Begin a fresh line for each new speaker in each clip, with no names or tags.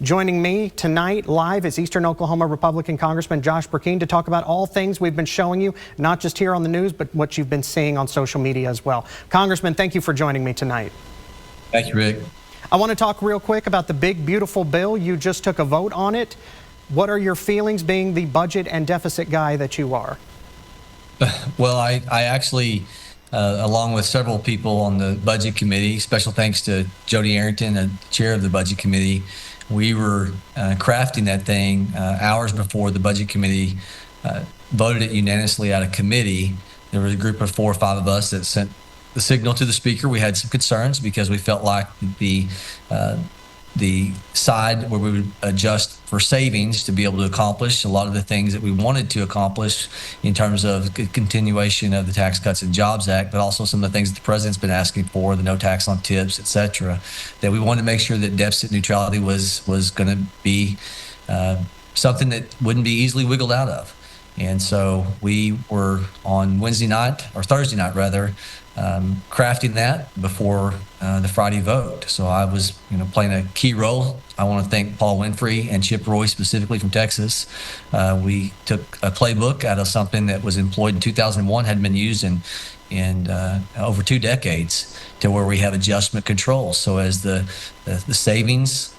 Joining me tonight live is Eastern Oklahoma Republican Congressman Josh Brecheen to talk about all things we've been showing you, not just here on the news, but what you've been seeing on social media as well. Congressman, thank you for joining me tonight.
Thank you, Rick.
I want to talk real quick about the big, beautiful bill. You just took a vote on it. What are your feelings being the budget and deficit guy that you are?
Well, I actually, along with several people on the budget committee, special thanks to Jody Arrington, the chair of the budget committee, we were crafting that thing hours before the budget committee voted it unanimously out of committee. There was a group of 4 or 5 of us that sent the signal to the speaker. We had some concerns because we felt like the side where we would adjust for savings to be able to accomplish a lot of the things that we wanted to accomplish in terms of continuation of the Tax Cuts and Jobs Act, but also some of the things that the president's been asking for, the no tax on tips, et cetera, that we wanted to make sure that deficit neutrality was going to be something that wouldn't be easily wiggled out of. And so we were on Thursday night, crafting that before the Friday vote. So I was, playing a key role. I want to thank Paul Winfrey and Chip Roy specifically from Texas. We took a playbook out of something that was employed in 2001, had been used in over 2 decades, to where we have adjustment controls. So as the savings,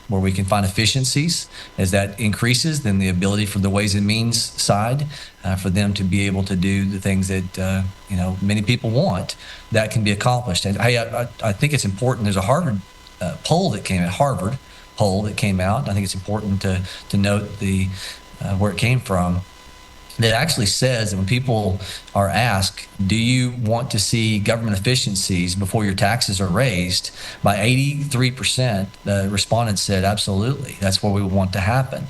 where we can find efficiencies, as that increases, then the ability for the Ways and Means side for them to be able to do the things that many people want, that can be accomplished. And I think it's important. There's a Harvard poll that came out. I think it's important to note the where it came from. That actually says that when people are asked, do you want to see government efficiencies before your taxes are raised, by 83%, the respondents said, absolutely, that's what we want to happen.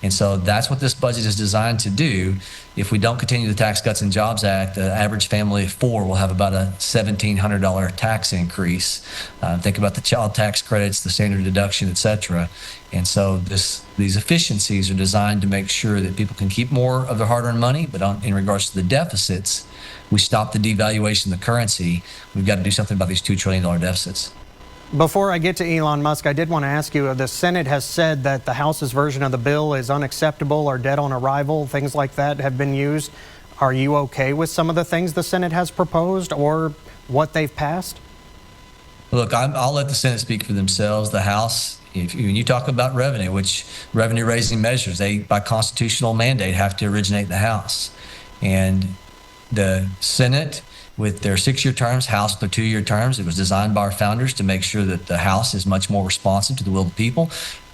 And so that's what this budget is designed to do. If we don't continue the Tax Cuts and Jobs Act, the average family of 4 will have about a $1,700 tax increase. Think about the child tax credits, the standard deduction, et cetera. And so these efficiencies are designed to make sure that people can keep more of their hard-earned money, but in regards to the deficits, we stop the devaluation of the currency. We've got to do something about these $2 trillion deficits.
Before I get to Elon Musk, I did want to ask you, the Senate has said that the House's version of the bill is unacceptable or dead on arrival. Things like that have been used. Are you okay with some of the things the Senate has proposed or what they've passed?
Look, I'll let the Senate speak for themselves. The House, when you talk about revenue, which revenue-raising measures, they, by constitutional mandate, have to originate in the House. And the Senate, with their 6-year terms, House with their 2-year terms, it was designed by our founders to make sure that the House is much more responsive to the will of the people.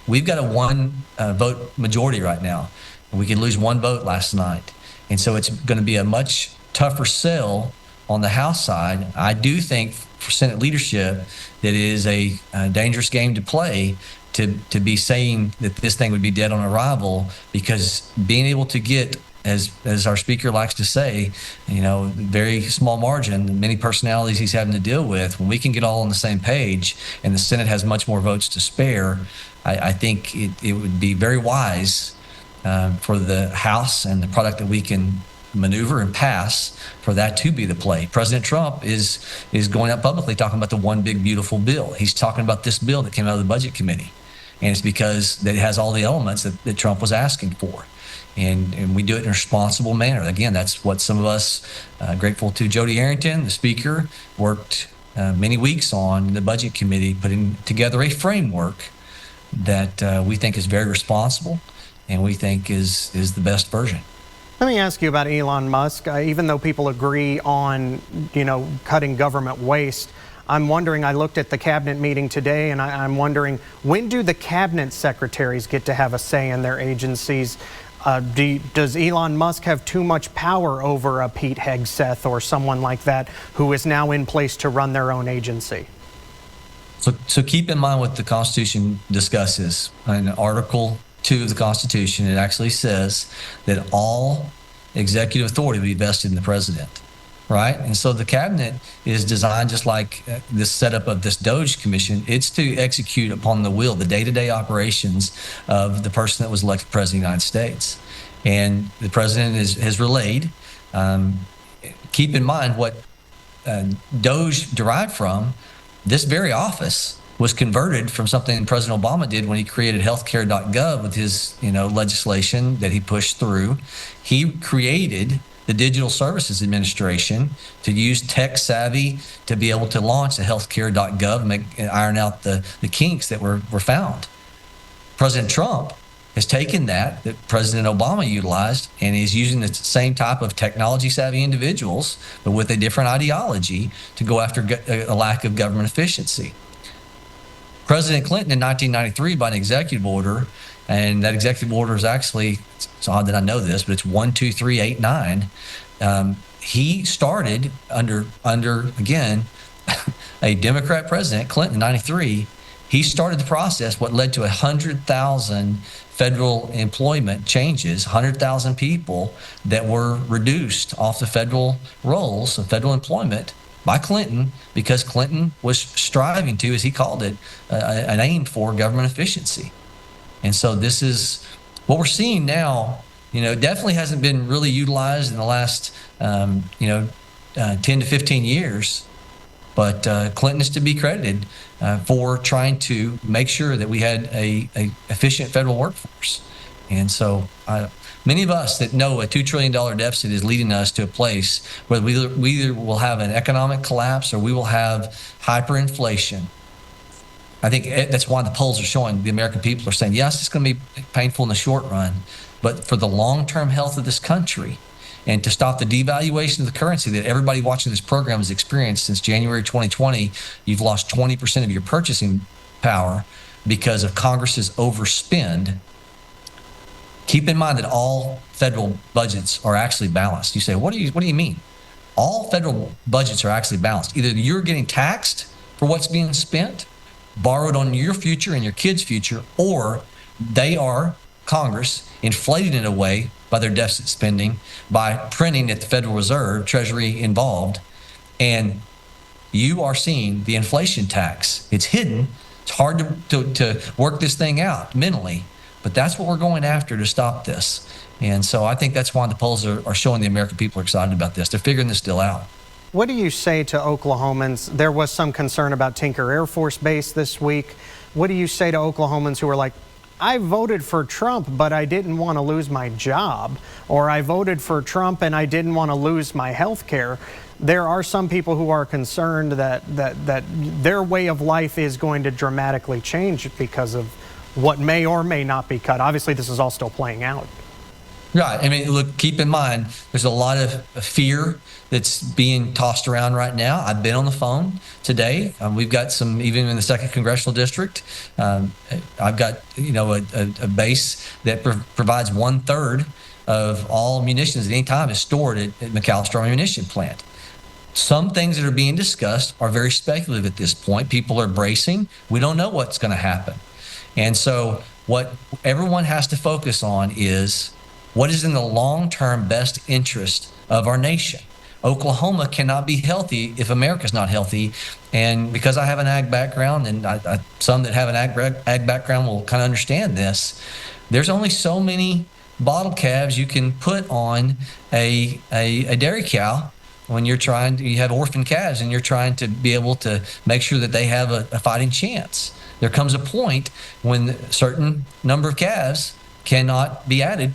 We've got a 1-vote majority right now. We could lose 1 vote last night. And so it's going to be a much tougher sell on the House side. I do think for Senate leadership that it is a dangerous game to play to be saying that this thing would be dead on arrival, because being able to get, as our speaker likes to say, very small margin, many personalities he's having to deal with, when we can get all on the same page and the Senate has much more votes to spare, I think it would be very wise for the House and the product that we can maneuver and pass, for that to be the play. President Trump is going out publicly talking about the one big beautiful bill. He's talking about this bill that came out of the budget committee. And it's because it has all the elements that Trump was asking for. And we do it in a responsible manner. Again, that's what some of us, grateful to Jody Arrington, the speaker, worked many weeks on the budget committee, putting together a framework that we think is very responsible and we think is the best version.
Let me ask you about Elon Musk. Even though people agree on, cutting government waste, I'm wondering, I looked at the cabinet meeting today, and I'm wondering, when do the cabinet secretaries get to have a say in their agencies? Does Elon Musk have too much power over a Pete Hegseth or someone like that who is now in place to run their own agency?
So keep in mind what the Constitution discusses. In Article 2 of the Constitution, it actually says that all executive authority will be vested in the president, right? And so the cabinet is designed just like this setup of this DOGE commission. It's to execute upon the will, the day-to-day operations of the person that was elected president of the United States. And the president has relayed, keep in mind what DOGE derived from, this very office was converted from something President Obama did when he created healthcare.gov with his, legislation that he pushed through. He created the Digital Services Administration to use tech savvy to be able to launch the healthcare.gov and iron out the kinks that were found. President Trump has taken that President Obama utilized and is using the same type of technology savvy individuals, but with a different ideology to go after a lack of government efficiency. President Clinton in 1993, by an executive order, and that executive order is actually, it's odd that I know this, but it's 12389. He started under again, a Democrat president, Clinton in 93. He started the process, what led to 100,000 federal employment changes, 100,000 people that were reduced off the federal rolls of federal employment by Clinton, because Clinton was striving to, as he called it, an aim for government efficiency. And so this is what we're seeing now. Definitely hasn't been really utilized in the last 10 to 15 years. But Clinton is to be credited for trying to make sure that we had a efficient federal workforce. And so many of us that know a $2 trillion deficit is leading us to a place where we either will have an economic collapse or we will have hyperinflation. I think that's why the polls are showing the American people are saying, yes, it's going to be painful in the short run, but for the long-term health of this country, and to stop the devaluation of the currency that everybody watching this program has experienced since January 2020, you've lost 20% of your purchasing power because of Congress's overspend. Keep in mind that all federal budgets are actually balanced. You say, what do you mean? All federal budgets are actually balanced. Either you're getting taxed for what's being spent, borrowed on your future and your kids' future, or they are, Congress, inflated in a way by their deficit spending, by printing at the Federal Reserve, Treasury involved, and you are seeing the inflation tax. It's hidden. It's hard to work this thing out mentally, but that's what we're going after to stop this. And so I think that's why the polls are showing the American people are excited about this. They're figuring this still out.
What do you say to Oklahomans? There was some concern about Tinker Air Force Base this week. What do you say to Oklahomans who are like, I voted for Trump, but I didn't want to lose my job, or I voted for Trump and I didn't want to lose my health care? There are some people who are concerned that their way of life is going to dramatically change because of what may or may not be cut. Obviously, this is all still playing out.
Right. I mean, look, keep in mind, there's a lot of fear that's being tossed around right now. I've been on the phone today. We've got some, even in the 2nd Congressional District, I've got, a base that provides 1/3 of all munitions at any time is stored at McAllister Ammunition Plant. Some things that are being discussed are very speculative at this point. People are bracing. We don't know what's going to happen. And so what everyone has to focus on is what is in the long-term best interest of our nation. Oklahoma cannot be healthy if America's not healthy. And because I have an ag background, and some that have an ag background will kind of understand this, there's only so many bottle calves you can put on a dairy cow when you have orphan calves and you're trying to be able to make sure that they have a fighting chance. There comes a point when a certain number of calves cannot be added.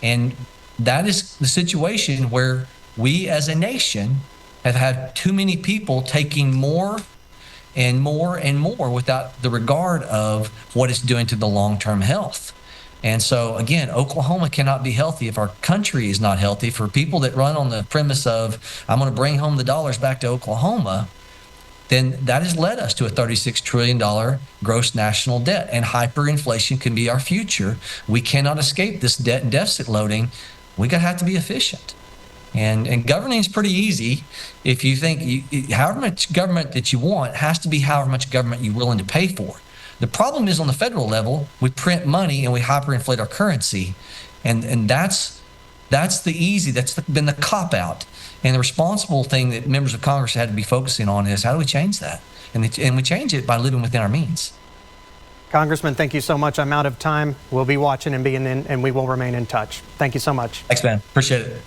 And that is the situation where we as a nation have had too many people taking more and more and more without the regard of what it's doing to the long-term health. And so, again, Oklahoma cannot be healthy if our country is not healthy. For people that run on the premise of, I'm going to bring home the dollars back to Oklahoma, then that has led us to a $36 trillion gross national debt, and hyperinflation can be our future. We cannot escape this debt and deficit loading. We're going to have to be efficient. And governing is pretty easy. If you think however much government that you want has to be however much government you're willing to pay for. The problem is on the federal level, we print money and we hyperinflate our currency. And that's been the cop-out. And the responsible thing that members of Congress had to be focusing on is how do we change that? And we change it by living within our means.
Congressman, thank you so much. I'm out of time. We'll be watching and we will remain in touch. Thank you so much.
Thanks, man. Appreciate it.